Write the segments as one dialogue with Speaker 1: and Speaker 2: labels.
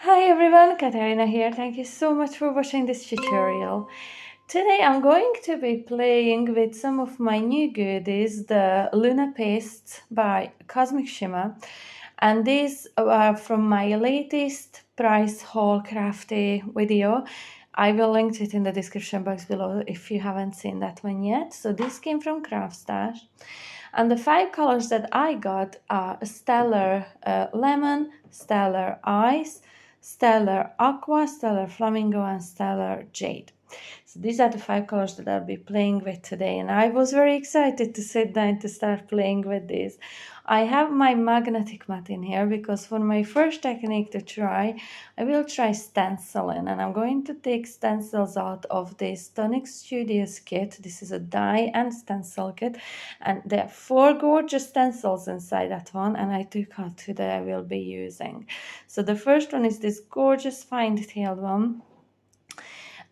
Speaker 1: Hi everyone, Katarina here. Thank you so much for watching this tutorial. Today I'm going to be playing with some of my new goodies, the Luna Pastes by Cosmic Shimmer. And these are from my latest price haul crafty video. I will link it in the description box below if you haven't seen that one yet. So this came from Craft Stash. And the 5 colors that I got are Stellar Lemon, Stellar Ice, Stellar Aqua, Stellar Flamingo, and Stellar Jade. So these are the 5 colors that I'll be playing with today, and I was very excited to sit down to start playing with these. I have my magnetic mat in here because for my first technique to try, I will try stenciling, and I'm going to take stencils out of this Tonic Studios kit. This is a die and stencil kit, and there are 4 gorgeous stencils inside that one, and I took out 2 that I will be using. So the first one is this gorgeous fine detailed one.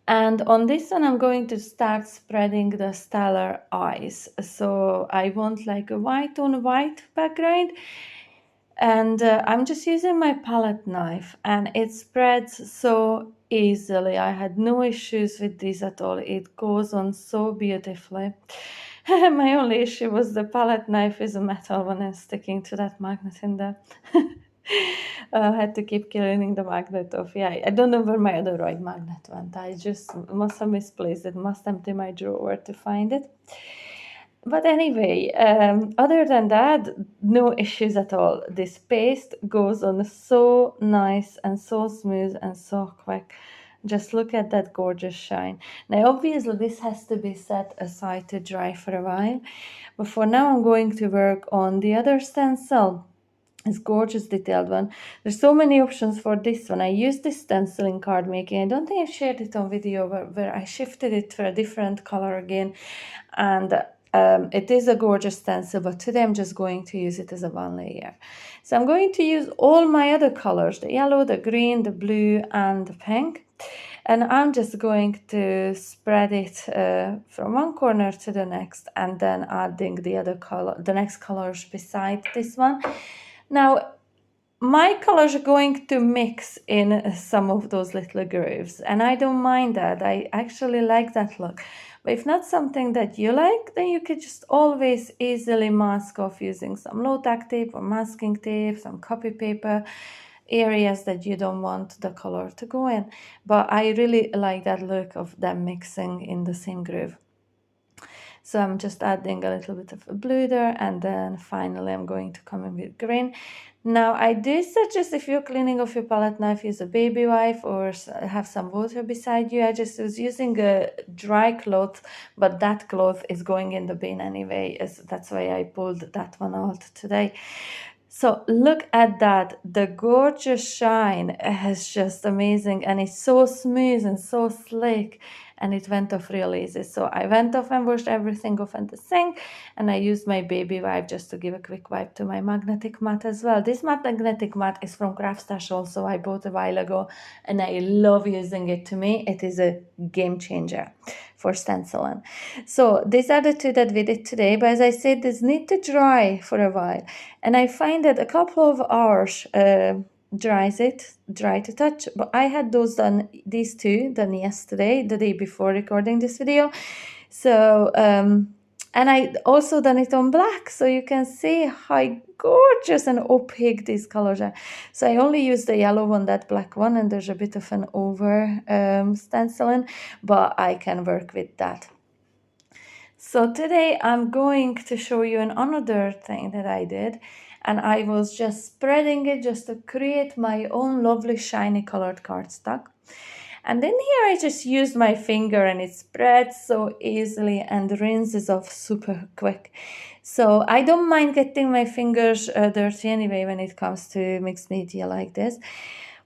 Speaker 1: And on this one, I'm going to start spreading the stellar eyes. So I want like a white on white background. And I'm just using my palette knife, and it spreads so easily. I had no issues with this at all. It goes on so beautifully. My only issue was the palette knife is a metal one and sticking to that magnet in there. I had to keep cleaning the magnet off. Yeah, I don't know where my other right magnet went. I just must have misplaced it, must empty my drawer to find it. But anyway, other than that, no issues at all. This paste goes on so nice and so smooth and so quick. Just look at that gorgeous shine. Now, obviously, this has to be set aside to dry for a while. But for now, I'm going to work on the other stencil. This gorgeous detailed one. There's so many options for this one. I used this stencil in Cardmaking. I don't think I've shared it on video where I shifted it for a different color again. And it is a gorgeous stencil, but today I'm just going to use it as a one layer. So I'm going to use all my other colors, the yellow, the green, the blue, and the pink. And I'm just going to spread it from one corner to the next, and then adding the other color, the next colors beside this one. Now, my colors are going to mix in some of those little grooves, and I don't mind that. I actually like that look. But if not something that you like, then you could just always easily mask off using some low-tack tape or masking tape, some copy paper, areas that you don't want the color to go in. But I really like that look of them mixing in the same groove. So I'm just adding a little bit of a blue there, and then finally I'm going to come in with green. Now, I do suggest if you're cleaning off your palette knife, use a baby wipe or have some water beside you. I just was using a dry cloth, but that cloth is going in the bin anyway. That's why I pulled that one out today. So look at that. The gorgeous shine is just amazing, and it's so smooth and so slick, and it went off real easy. So I went off and washed everything off in the sink, and I used my baby wipe just to give a quick wipe to my magnetic mat as well. This magnetic mat is from Craft Stash also. I bought a while ago, and I love using it. To me, it is a game changer for stenciling. So these are the 2 that we did today, but as I said, this need to dry for a while, and I find that a couple of hours dry to touch. But I had these 2 done yesterday, the day before recording this video. So and I also done it on black, so you can see how gorgeous and opaque these colors are. So I only used the yellow one, that black one, and there's a bit of an over stenciling, but I can work with that. So today I'm going to show you another thing that I did, and I was just spreading it just to create my own lovely shiny colored cardstock. And then here I just used my finger, and it spreads so easily and rinses off super quick. So I don't mind getting my fingers dirty anyway when it comes to mixed media like this.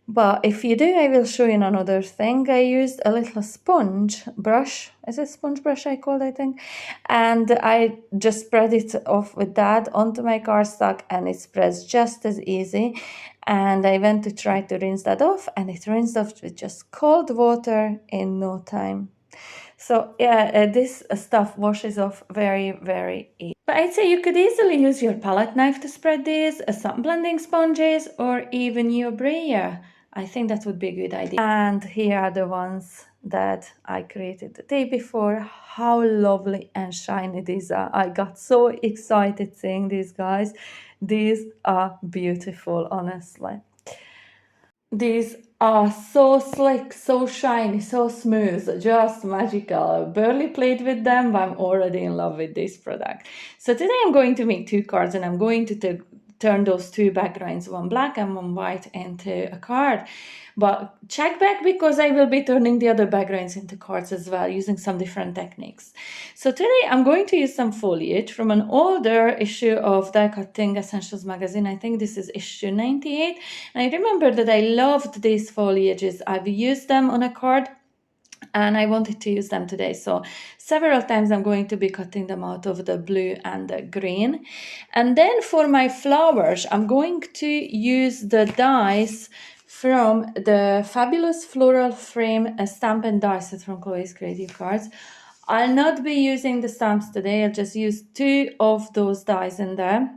Speaker 1: But if you do, I will show you another thing. I used a little sponge brush. Is it sponge brush I called, I think? And I just spread it off with that onto my cardstock, and it spreads just as easy. And I went to try to rinse that off, and it rinsed off with just cold water in no time. So yeah, this stuff washes off very, very easy. But I'd say you could easily use your palette knife to spread these, some blending sponges, or even your brayer. I think that would be a good idea. And here are the ones that I created the day before. How lovely and shiny these are. I got so excited seeing these guys. These are beautiful, honestly. These are so slick, so shiny, so smooth, just magical. I barely played with them, but I'm already in love with this product. So today I'm going to make two cards, and I'm going to turn those two backgrounds, one black and one white, into a card. But check back, because I will be turning the other backgrounds into cards as well, using some different techniques. So today I'm going to use some foliage from an older issue of Die Cutting Essentials magazine. I think this is issue 98. And I remember that I loved these foliages. I've used them on a card, and I wanted to use them today. So several times I'm going to be cutting them out of the blue and the green. And then for my flowers, I'm going to use the dies from the fabulous floral frame stamp and die set from Chloe's Creative Cards. I'll not be using the stamps today. I'll just use two of those dies in there.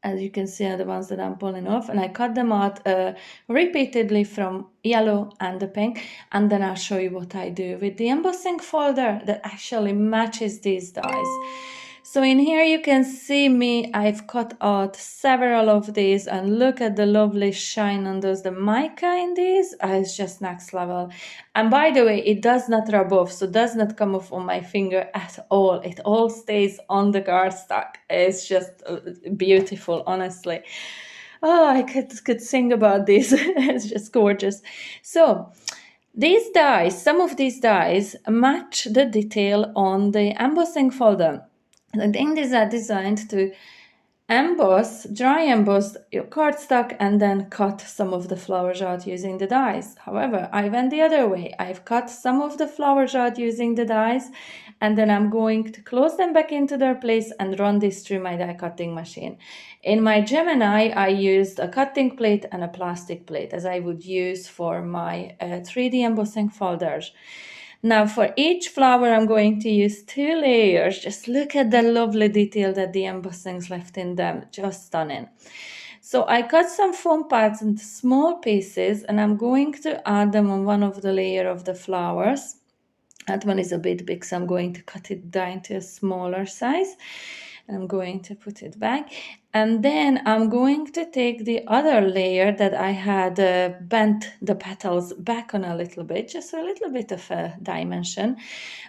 Speaker 1: As you can see, are the ones that I'm pulling off, and I cut them out repeatedly from yellow and the pink, and then I'll show you what I do with the embossing folder that actually matches these dies. So in here you can see me, I've cut out several of these, and look at the lovely shine on those. The mica in these is just next level. And by the way, it does not rub off, so does not come off on my finger at all. It all stays on the cardstock. It's just beautiful, honestly. Oh, I could sing about this. It's just gorgeous. So these dies, some of these dies match the detail on the embossing folder. I think these are designed to emboss, dry emboss your cardstock, and then cut some of the flowers out using the dies. However, I went the other way. I've cut some of the flowers out using the dies, and then I'm going to close them back into their place and run this through my die cutting machine. In my Gemini, I used a cutting plate and a plastic plate, as I would use for my 3D embossing folders. Now for each flower, I'm going to use two layers. Just look at the lovely detail that the embossings left in them. Just stunning. So I cut some foam pads into small pieces, and I'm going to add them on one of the layer of the flowers. That one is a bit big, so I'm going to cut it down to a smaller size. I'm going to put it back, and then I'm going to take the other layer that I had bent the petals back on a little bit, just a little bit of a dimension.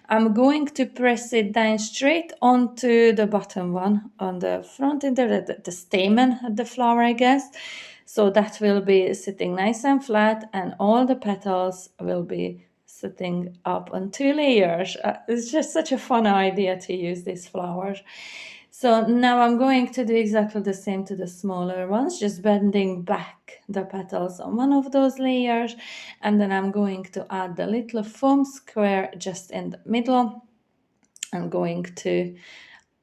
Speaker 1: I'm going to press it down straight onto the bottom one on the front in there, the stamen of the flower, I guess. So that will be sitting nice and flat, and all the petals will be sitting up on two layers. It's just such a fun idea to use these flowers. So now I'm going to do exactly the same to the smaller ones, just bending back the petals on one of those layers, and then I'm going to add the little foam square just in the middle. I'm going to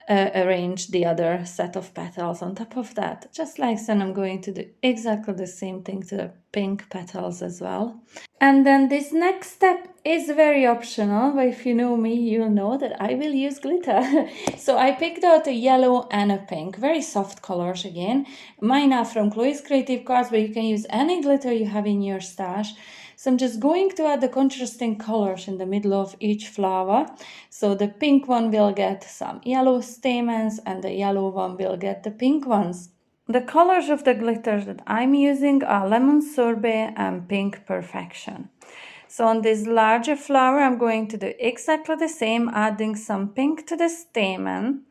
Speaker 1: arrange the other set of petals on top of that, just like so. I'm going to do exactly the same thing to the pink petals as well. And then this next step is very optional, but if you know me, you'll know that I will use glitter. So I picked out a yellow and a pink, very soft colors again. Mine are from Chloe's Creative Cards, but you can use any glitter you have in your stash. So I'm just going to add the contrasting colors in the middle of each flower. So the pink one will get some yellow stamens, and the yellow one will get the pink ones. The colors of the glitters that I'm using are Lemon Sorbet and Pink Perfection. So on this larger flower, I'm going to do exactly the same, adding some pink to the stamen.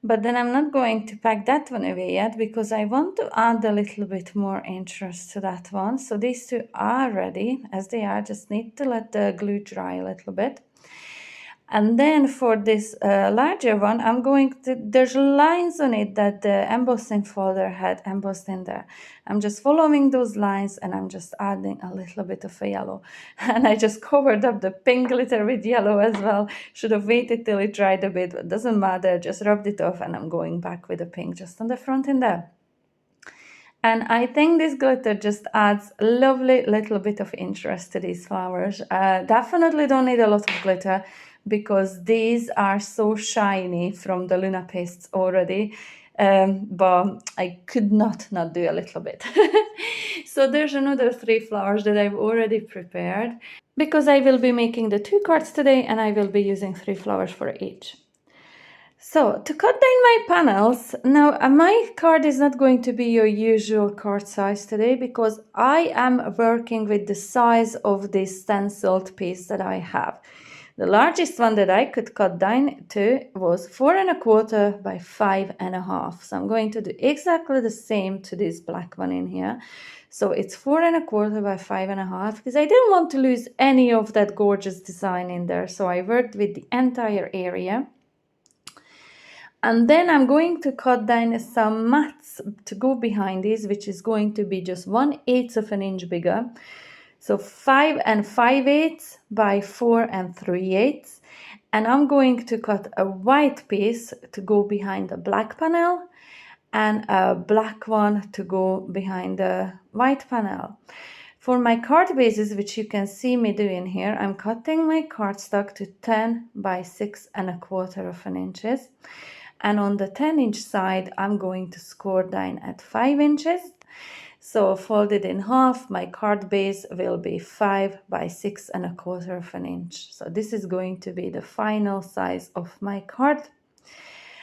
Speaker 1: But then I'm not going to pack that one away yet, because I want to add a little bit more interest to that one. So these two are ready as they are, just need to let the glue dry a little bit. And then for this larger one, I'm going to, there's lines on it that the embossing folder had embossed in there. I'm just following those lines, and I'm just adding a little bit of a yellow. And I just covered up the pink glitter with yellow as well. Should have waited till it dried a bit, but doesn't matter. Just rubbed it off, and I'm going back with the pink just on the front in there. And I think this glitter just adds a lovely little bit of interest to these flowers. Definitely don't need a lot of glitter, because these are so shiny from the Luna pastes already. but I could not do a little bit. So there's another 3 flowers that I've already prepared, because I will be making the 2 cards today and I will be using 3 flowers for each. So to cut down my panels, now my card is not going to be your usual card size today, because I am working with the size of this stenciled piece that I have. The largest one that I could cut down to was 4¼ by 5½. So I'm going to do exactly the same to this black one in here. So it's 4¼ by 5½, because I didn't want to lose any of that gorgeous design in there. So I worked with the entire area. And then I'm going to cut down some mats to go behind this, which is going to be just 1/8 of an inch bigger. So 5 5/8 by 4 3/8. And I'm going to cut a white piece to go behind the black panel and a black one to go behind the white panel. For my card bases, which you can see me doing here, I'm cutting my cardstock to 10 by 6¼ of an inches. And on the 10-inch side, I'm going to score down at 5 inches. So folded in half, my card base will be 5 by 6¼ of an inch. So this is going to be the final size of my card.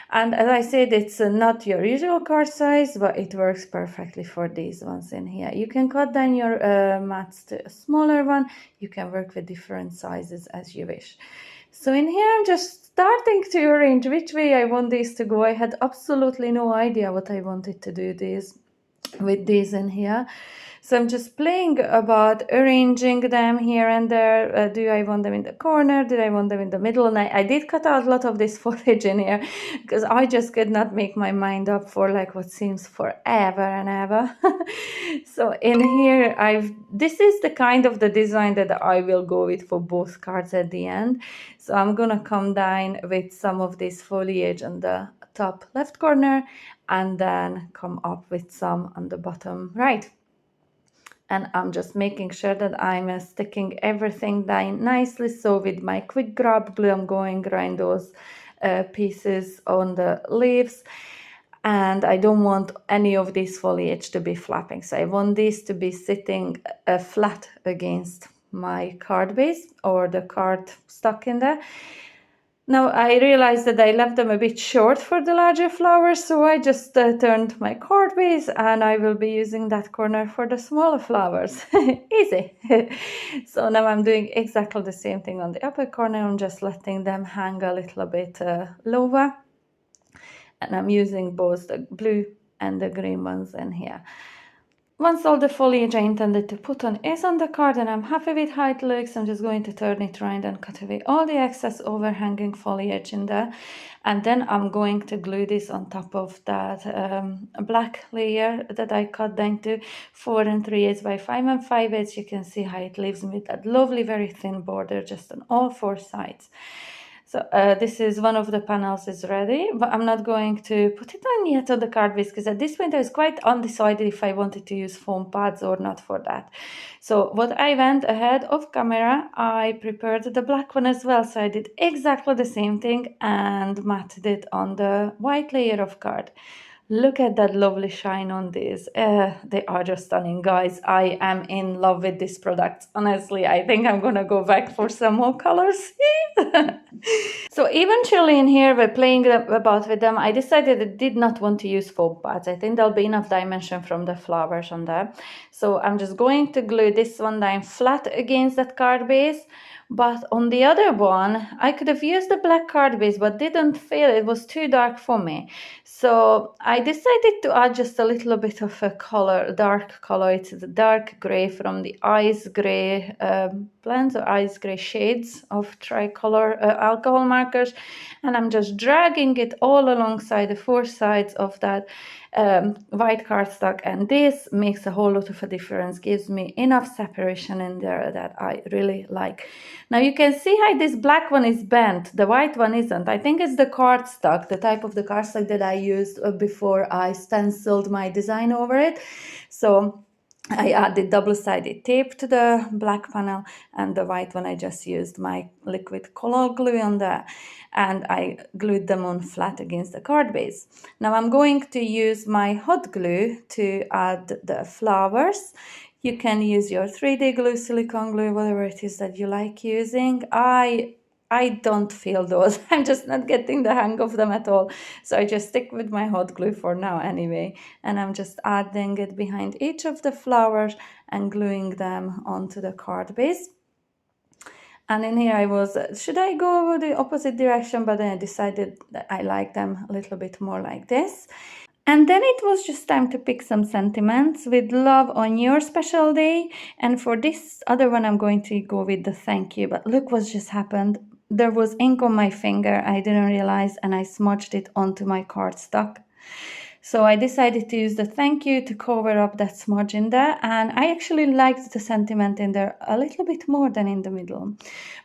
Speaker 1: And as I said, it's not your usual card size, but it works perfectly for these ones in here. You can cut down your mats to a smaller one. You can work with different sizes as you wish. So in here, I'm just starting to arrange which way I want these to go. I had absolutely no idea what I wanted to do with these in here. So I'm just playing about arranging them here and there. Do I want them in the corner? Do I want them in the middle? And I did cut out a lot of this foliage in here, because I just could not make my mind up for like what seems forever and ever. So in here, this is the kind of the design that I will go with for both cards at the end. So I'm gonna come down with some of this foliage on the top left corner, and then come up with some on the bottom right. And I'm just making sure that I'm sticking everything down nicely. So with my quick grab glue, I'm going around those pieces on the leaves. And I don't want any of this foliage to be flapping. So I want this to be sitting flat against my card base or the card stuck in there. Now I realized that I left them a bit short for the larger flowers, so I just turned my card base, and I will be using that corner for the smaller flowers. Easy. So now I'm doing exactly the same thing on the upper corner. I'm just letting them hang a little bit lower, and I'm using both the blue and the green ones in here. Once all the foliage I intended to put on is on the card and I'm happy with how it looks, I'm just going to turn it around and cut away all the excess overhanging foliage in there. And then I'm going to glue this on top of that black layer that I cut down to 4 3/8 by 5 5/8. You can see how it leaves me that lovely, very thin border just on all 4 sides. So this is one of the panels is ready, but I'm not going to put it on yet on the card base, because at this point I was quite undecided if I wanted to use foam pads or not for that. So what I went ahead of camera, I prepared the black one as well. So I did exactly the same thing and matted it on the white layer of card. Look at that lovely shine on these. They are just stunning, guys. I am in love with this product. Honestly, I think I'm gonna go back for some more colors. So eventually in here, we're playing about with them. I decided I did not want to use foam pads. I think there'll be enough dimension from the flowers on there. So I'm just going to glue this one down flat against that card base. But on the other one, I could have used the black card base, but didn't feel it was too dark for me. So I decided to add just a little bit of a color, dark color. It's the dark gray from the ice gray blends or ice gray shades of tricolor alcohol markers. And I'm just dragging it all alongside the 4 sides of that white cardstock, and this makes a whole lot of a difference, gives me enough separation in there that I really like. Now you can see how this black one is bent, the white one isn't. I think it's the cardstock, the type of the cardstock that I used before I stenciled my design over it. So I added double-sided tape to the black panel, and the white one I just used my liquid color glue on there, and I glued them on flat against the card base. Now I'm going to use my hot glue to add the flowers. You can use your 3D glue, silicone glue, whatever it is that you like using. I don't feel those. I'm just not getting the hang of them at all. So I just stick with my hot glue for now anyway. And I'm just adding it behind each of the flowers and gluing them onto the card base. And in here I was, should I go the opposite direction? But then I decided that I like them a little bit more like this. And then it was just time to pick some sentiments with love on your special day. And for this other one, I'm going to go with the thank you. But look what just happened. There was ink on my finger. I didn't realize, and I smudged it onto my cardstock. So I decided to use the thank you to cover up that smudge in there, and I actually liked the sentiment in there a little bit more than in the middle.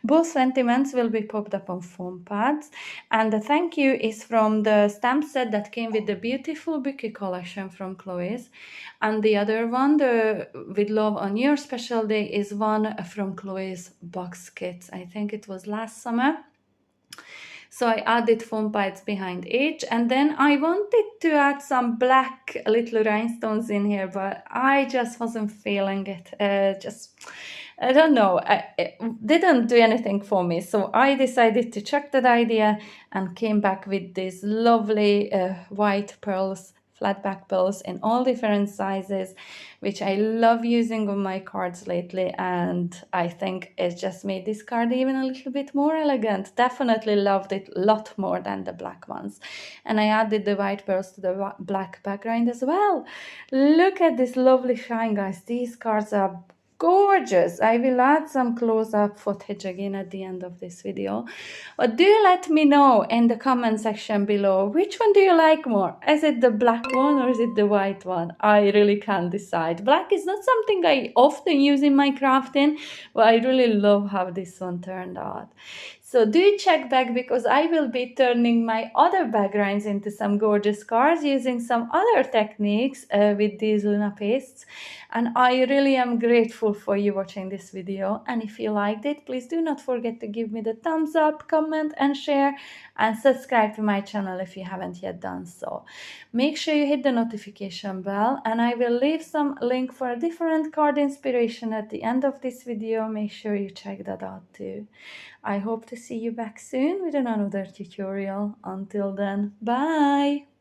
Speaker 1: Both sentiments will be popped up on foam pads, and the thank you is from the stamp set that came with the beautiful bouquet collection from Chloe's, and the other one, the with love on your special day, is one from Chloe's box kits. I think it was last summer. So I added foam pads behind each, and then I wanted to add some black little rhinestones in here, but I just wasn't feeling it. I don't know, it didn't do anything for me. So I decided to chuck that idea and came back with these lovely white pearls, flat back pearls in all different sizes, which I love using on my cards lately, and I think it just made this card even a little bit more elegant. Definitely loved it a lot more than the black ones. And I added the white pearls to the black background as well. Look at this lovely shine, guys. These cards are gorgeous. I will add some close-up footage again at the end of this video. But do let me know in the comment section below, which one do you like more? Is it the black one or is it the white one? I really can't decide. Black is not something I often use in my crafting, but I really love how this one turned out. So do check back, because I will be turning my other backgrounds into some gorgeous cards using some other techniques with these Luna pastes. And I really am grateful for you watching this video. And if you liked it, please do not forget to give me the thumbs up, comment and share, and subscribe to my channel if you haven't yet done so. Make sure you hit the notification bell, and I will leave some link for a different card inspiration at the end of this video. Make sure you check that out too. I hope to see you back soon with another tutorial. Until then, bye!